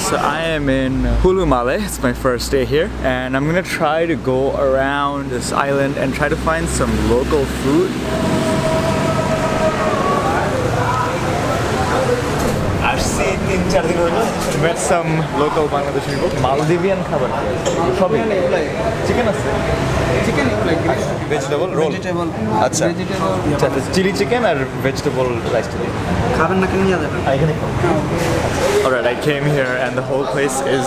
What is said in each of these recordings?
So I am in Hulu Male. It's my first day here, and I'm gonna try to go around this island and try to find some local food. I've seen met some local Bangladeshi people. Maldivian khabar. Chicken chicken like vegetable roll. vegetable Acha. vegetable Chili chicken or vegetable rice chili? খাবেন না কেন নিয়ে যাবেন Alright, I came here and the whole place is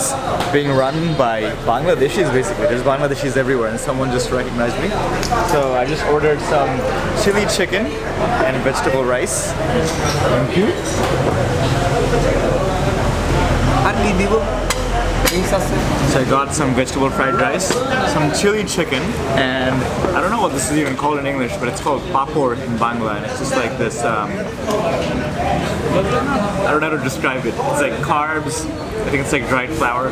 being run by Bangladeshis basically. There's Bangladeshis everywhere and someone just recognized me. So I just ordered some chili chicken and vegetable rice. Thank you. আর কি দিব drinks আছে So I got some vegetable fried rice, some chili chicken, and I don't know what this is even called in English, but it's called papor in Bangla, and it's just like this, I don't know how to describe it. It's like carbs, I think it's like dried flour.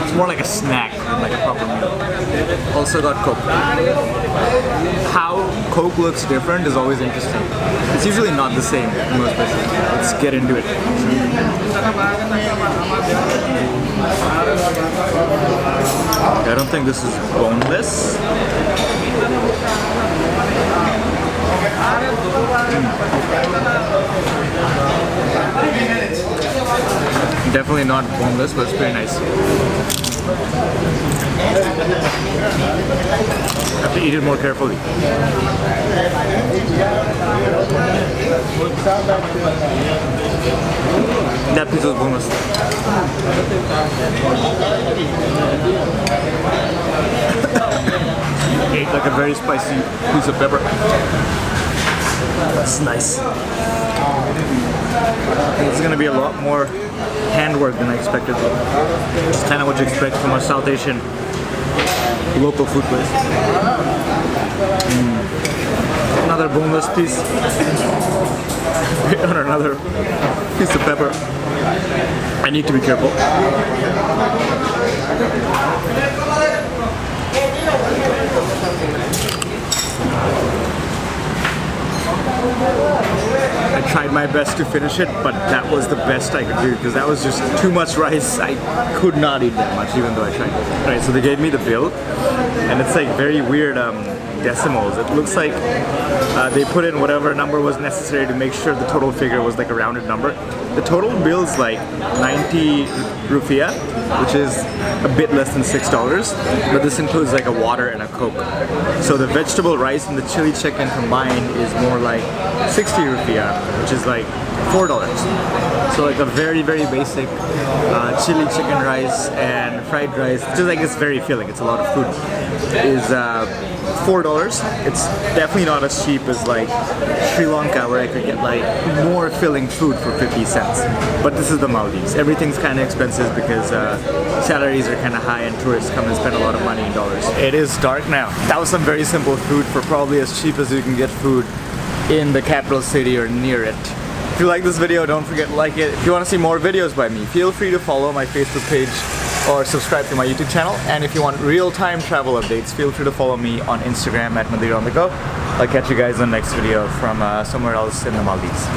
It's more like a snack than like a proper meal. Also got Coke. How Coke looks different is always interesting. It's usually not the same in most places. Let's get into it. I don't think this is boneless. Definitely not boneless, but it's pretty nice. I have to eat it more carefully. That piece was boneless. Ate like a very spicy piece of pepper. That's nice. It's gonna be a lot more handwork than I expected. It's kind of what you expect from a South Asian local food place. Another boneless piece. On another piece of pepper. I need to be careful. I tried my best to finish it, but that was the best I could do because that was just too much rice. I could not eat that much even though I tried. Alright, so they gave me the bill and it's like very weird decimals. It looks like they put in whatever number was necessary to make sure the total figure was like a rounded number. The total bill is like 90 rupiah, which is a bit less than $6, but this includes like a water and a Coke. So the vegetable rice and the chili chicken combined is more like 60 rupiah, which is like $4. So like a very, very basic chili chicken rice and fried rice, just like it's very filling, it's a lot of food, is $4. It's definitely not as cheap as like Sri Lanka where I could get like more filling food for 50 cents. But this is the Maldives. Everything's kind of expensive because salaries are kind of high and tourists come and spend a lot of money in dollars. It is dark now. That was some very simple food for probably as cheap as you can get food in the capital city or near it. If you like this video, don't forget to like it. If you want to see more videos by me, feel free to follow my Facebook page or subscribe to my YouTube channel. And if you want real-time travel updates, feel free to follow me on Instagram at Madira on the Go. I'll catch you guys in the next video from somewhere else in the Maldives.